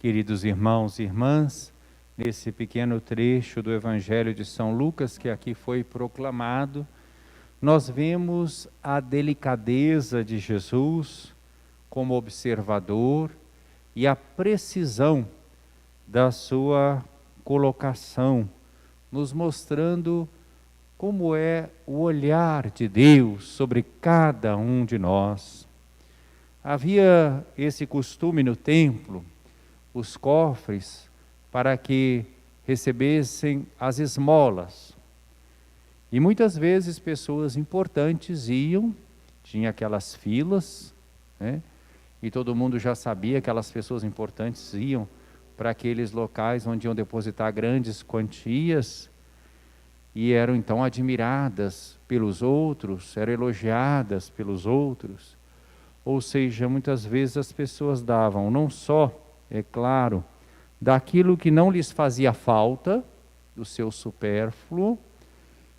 Queridos irmãos e irmãs, nesse pequeno trecho do Evangelho de São Lucas que aqui foi proclamado, nós vemos a delicadeza de Jesus como observador e a precisão da sua colocação, nos mostrando como é o olhar de Deus sobre cada um de nós. Havia esse costume no templo, os cofres, para que recebessem as esmolas. E muitas vezes pessoas importantes iam, tinha aquelas filas, né? E todo mundo já sabia que aquelas pessoas importantes iam para aqueles locais onde iam depositar grandes quantias e eram então admiradas pelos outros, eram elogiadas pelos outros. Ou seja, muitas vezes as pessoas davam não só, é claro, daquilo que não lhes fazia falta, do seu supérfluo,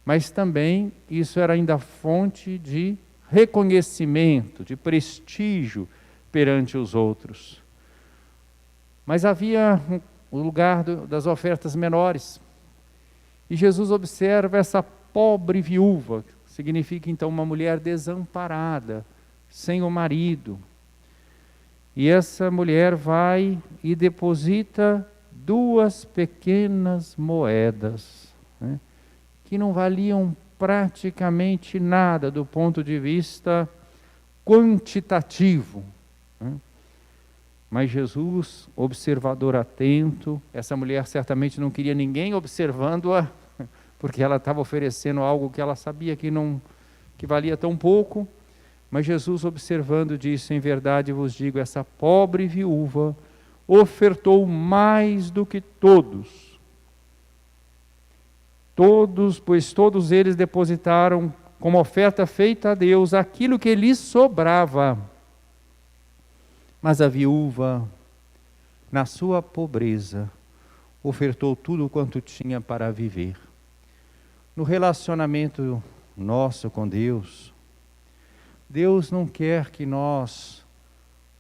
mas também isso era ainda fonte de reconhecimento, de prestígio perante os outros. Mas havia o lugar das ofertas menores. E Jesus observa essa pobre viúva, significa então uma mulher desamparada, sem o marido. E essa mulher vai e deposita 2 pequenas moedas, né, que não valiam praticamente nada do ponto de vista quantitativo, né? Mas Jesus, observador atento, essa mulher certamente não queria ninguém observando-a, porque ela estava oferecendo algo que ela sabia que valia tão pouco. Mas Jesus, observando, disse: em verdade vos digo, essa pobre viúva ofertou mais do que todos, pois todos eles depositaram como oferta feita a Deus aquilo que lhes sobrava. Mas a viúva, na sua pobreza, ofertou tudo quanto tinha para viver. No relacionamento nosso com Deus, Deus não quer que nós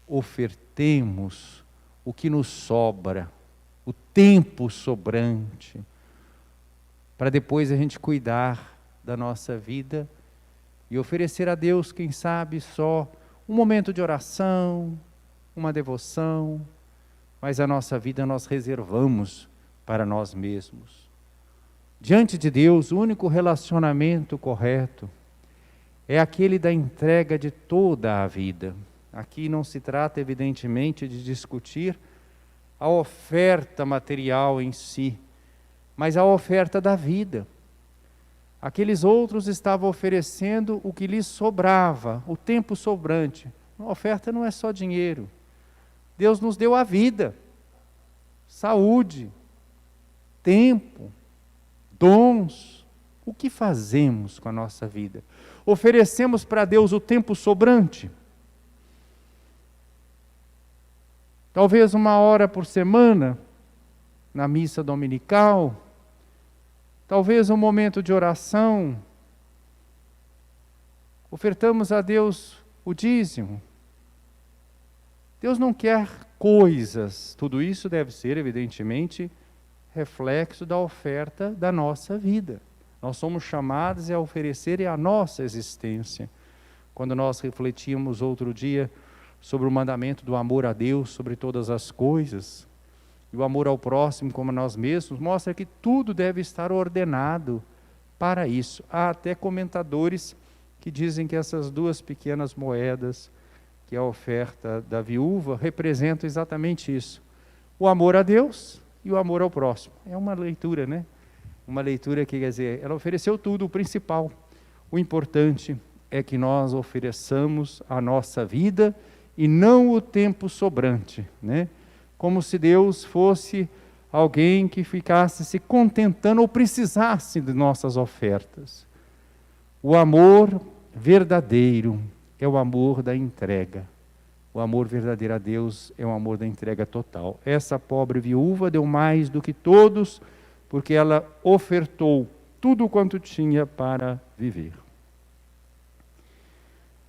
ofertemos o que nos sobra, o tempo sobrante, para depois a gente cuidar da nossa vida e oferecer a Deus, quem sabe, só um momento de oração, uma devoção, mas a nossa vida nós reservamos para nós mesmos. Diante de Deus, o único relacionamento correto é aquele da entrega de toda a vida. Aqui não se trata, evidentemente, de discutir a oferta material em si, mas a oferta da vida. Aqueles outros estavam oferecendo o que lhes sobrava, o tempo sobrante. A oferta não é só dinheiro. Deus nos deu a vida, saúde, tempo, dons. O que fazemos com a nossa vida? Oferecemos para Deus o tempo sobrante? Talvez 1 hora por semana, na missa dominical, talvez um momento de oração. Ofertamos a Deus o dízimo. Deus não quer coisas, tudo isso deve ser, evidentemente, reflexo da oferta da nossa vida. Nós somos chamados a oferecer a nossa existência. Quando nós refletimos outro dia sobre o mandamento do amor a Deus sobre todas as coisas, e o amor ao próximo como a nós mesmos, mostra que tudo deve estar ordenado para isso. Há até comentadores que dizem que essas 2 pequenas moedas, que é a oferta da viúva, representam exatamente isso. O amor a Deus e o amor ao próximo. É uma leitura, né? Uma leitura que quer dizer, ela ofereceu tudo, o principal. O importante é que nós ofereçamos a nossa vida e não o tempo sobrante, né? Como se Deus fosse alguém que ficasse se contentando ou precisasse de nossas ofertas. O amor verdadeiro é o amor da entrega. O amor verdadeiro a Deus é o amor da entrega total. Essa pobre viúva deu mais do que todos, porque ela ofertou tudo quanto tinha para viver.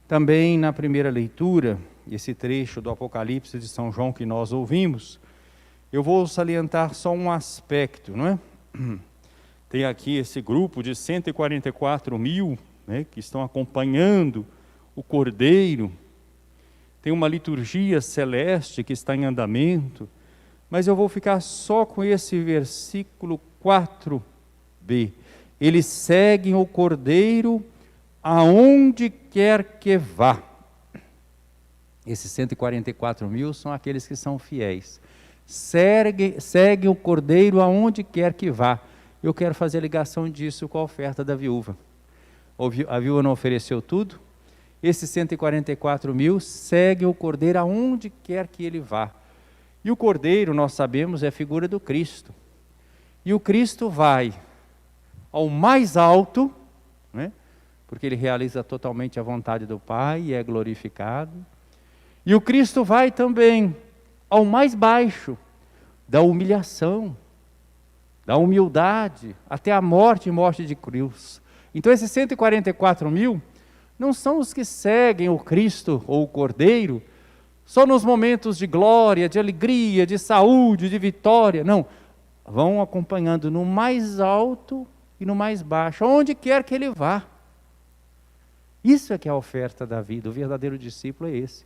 Também na primeira leitura, esse trecho do Apocalipse de São João que nós ouvimos, Eu vou salientar só um aspecto, não é? Tem aqui esse grupo de 144 mil, né, que estão acompanhando o Cordeiro. Tem uma liturgia celeste que está em andamento, mas eu vou ficar só com esse versículo 4b. Eles seguem o Cordeiro aonde quer que vá. Esses 144 mil são aqueles que são fiéis. Segue o Cordeiro aonde quer que vá. Eu quero fazer ligação disso com a oferta da viúva. A viúva não ofereceu tudo? Esses 144 mil seguem o Cordeiro aonde quer que ele vá. E o Cordeiro, nós sabemos, é a figura do Cristo. E o Cristo vai ao mais alto, né? Porque ele realiza totalmente a vontade do Pai e é glorificado. E o Cristo vai também ao mais baixo, da humilhação, da humildade, até a morte e morte de cruz. Então esses 144 mil não são os que seguem o Cristo ou o Cordeiro só nos momentos de glória, de alegria, de saúde, de vitória. Não, vão acompanhando no mais alto e no mais baixo, aonde quer que ele vá. Isso é que é a oferta da vida. O verdadeiro discípulo é esse,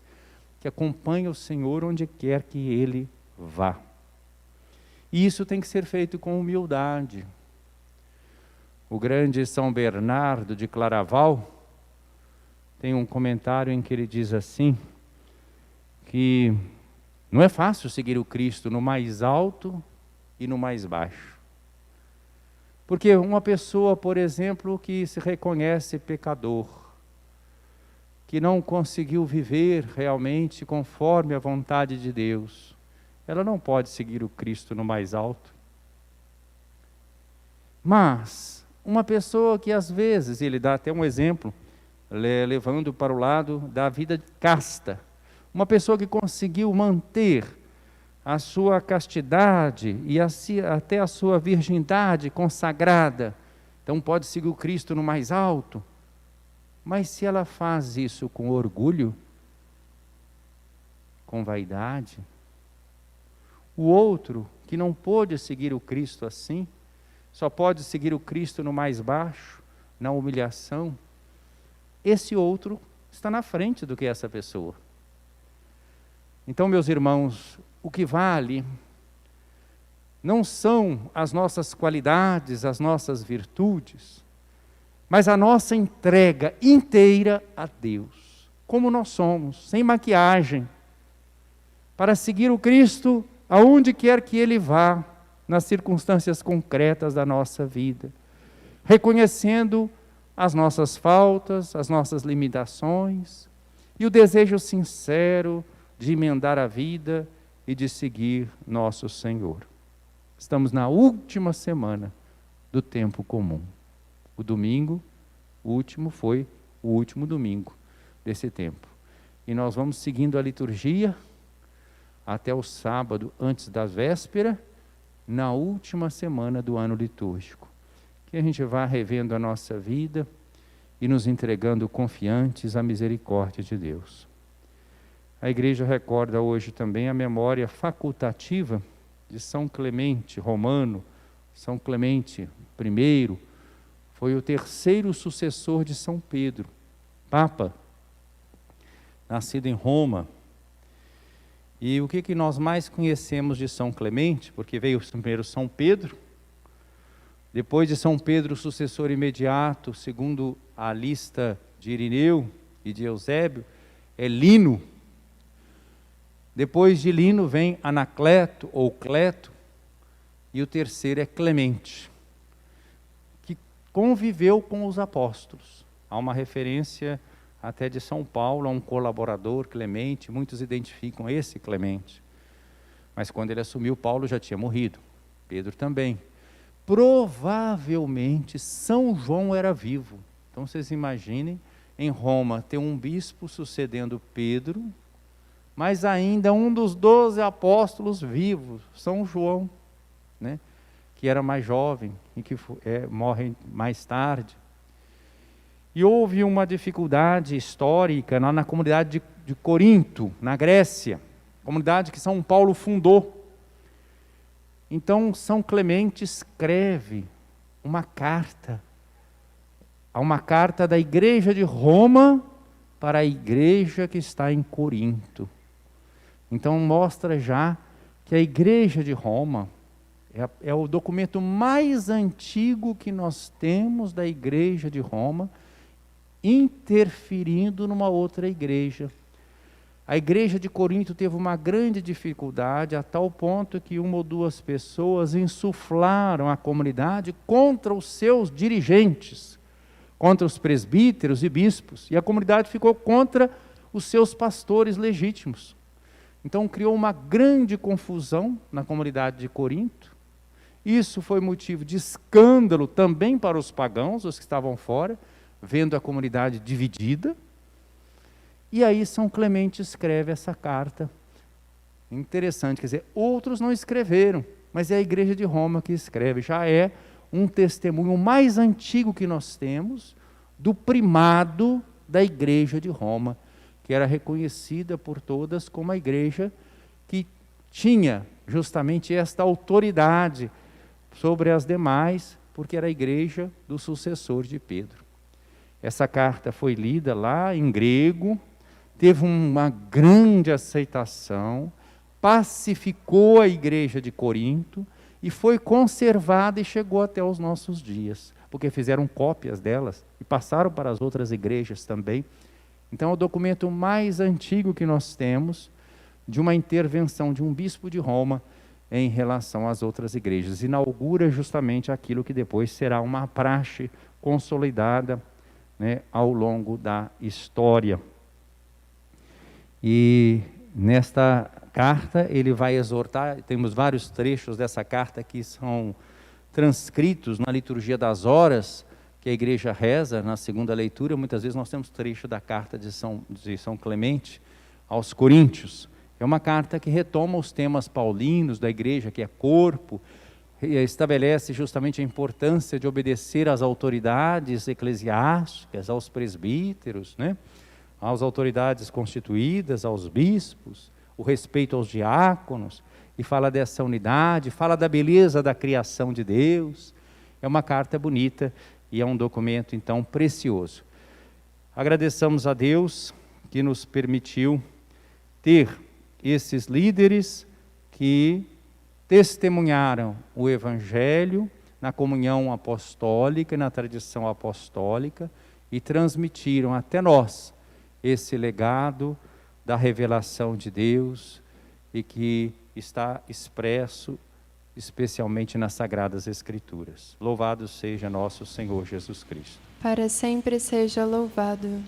que acompanha o Senhor onde quer que ele vá. E isso tem que ser feito com humildade. O grande São Bernardo de Claraval tem um comentário em que ele diz assim, que não é fácil seguir o Cristo no mais alto e no mais baixo. Porque uma pessoa, por exemplo, que se reconhece pecador, que não conseguiu viver realmente conforme a vontade de Deus, ela não pode seguir o Cristo no mais alto. Mas uma pessoa que às vezes, ele dá até um exemplo, levando para o lado da vida casta, uma pessoa que conseguiu manter a sua castidade e até a sua virgindade consagrada, então pode seguir o Cristo no mais alto. Mas se ela faz isso com orgulho, com vaidade, o outro que não pôde seguir o Cristo assim, só pode seguir o Cristo no mais baixo, na humilhação, esse outro está na frente do que essa pessoa. Então, meus irmãos, o que vale não são as nossas qualidades, as nossas virtudes, mas a nossa entrega inteira a Deus, como nós somos, sem maquiagem, para seguir o Cristo aonde quer que Ele vá, nas circunstâncias concretas da nossa vida, reconhecendo as nossas faltas, as nossas limitações, e o desejo sincero de emendar a vida e de seguir nosso Senhor. Estamos na última semana do tempo comum. O domingo, o último, foi o último domingo desse tempo. E nós vamos seguindo a liturgia até o sábado antes da véspera, na última semana do ano litúrgico. Que a gente vá revendo a nossa vida e nos entregando confiantes à misericórdia de Deus. A igreja recorda hoje também a memória facultativa de São Clemente Romano. São Clemente I foi o terceiro sucessor de São Pedro, Papa, nascido em Roma. E o que nós mais conhecemos de São Clemente? Porque veio primeiro São Pedro, depois de São Pedro, o sucessor imediato, segundo a lista de Irineu e de Eusébio, é Lino. Depois de Lino vem Anacleto ou Cleto, e o terceiro é Clemente, que conviveu com os apóstolos. Há uma referência até de São Paulo, a um colaborador, Clemente, muitos identificam esse Clemente. Mas quando ele assumiu, Paulo já tinha morrido, Pedro também. Provavelmente São João era vivo. Então vocês imaginem, em Roma, ter um bispo sucedendo Pedro, mas ainda um dos 12 apóstolos vivos, São João, né, que era mais jovem e que morre mais tarde. E houve uma dificuldade histórica na comunidade de Corinto, na Grécia, comunidade que São Paulo fundou. Então, São Clemente escreve uma carta da igreja de Roma para a igreja que está em Corinto. Então, mostra já que a igreja de Roma é o documento mais antigo que nós temos da igreja de Roma, interferindo numa outra igreja. A igreja de Corinto teve uma grande dificuldade, a tal ponto que uma ou duas pessoas insuflaram a comunidade contra os seus dirigentes, contra os presbíteros e bispos, e a comunidade ficou contra os seus pastores legítimos. Então criou uma grande confusão na comunidade de Corinto. Isso foi motivo de escândalo também para os pagãos, os que estavam fora, vendo a comunidade dividida. E aí São Clemente escreve essa carta. Interessante, quer dizer, outros não escreveram, mas é a igreja de Roma que escreve. Já é um testemunho mais antigo que nós temos do primado da igreja de Roma, que era reconhecida por todas como a igreja que tinha justamente esta autoridade sobre as demais, porque era a igreja do sucessor de Pedro. Essa carta foi lida lá em grego, teve uma grande aceitação, pacificou a igreja de Corinto e foi conservada e chegou até os nossos dias, porque fizeram cópias delas e passaram para as outras igrejas também. Então é o documento mais antigo que nós temos de uma intervenção de um bispo de Roma em relação às outras igrejas. Inaugura justamente aquilo que depois será uma praxe consolidada, né, ao longo da história. E nesta carta ele vai exortar, temos vários trechos dessa carta que são transcritos na liturgia das horas, que a igreja reza na segunda leitura. Muitas vezes nós temos trecho da carta de São Clemente aos Coríntios. É uma carta que retoma os temas paulinos da igreja, que é corpo, estabelece justamente a importância de obedecer às autoridades eclesiásticas, aos presbíteros, né? Às autoridades constituídas, aos bispos, o respeito aos diáconos, e fala dessa unidade, fala da beleza da criação de Deus. É uma carta bonita e é um documento, então, precioso. Agradeçamos a Deus que nos permitiu ter esses líderes que testemunharam o Evangelho na comunhão apostólica e na tradição apostólica e transmitiram até nós esse legado da revelação de Deus e que está expresso especialmente nas Sagradas Escrituras. Louvado seja nosso Senhor Jesus Cristo. Para sempre seja louvado.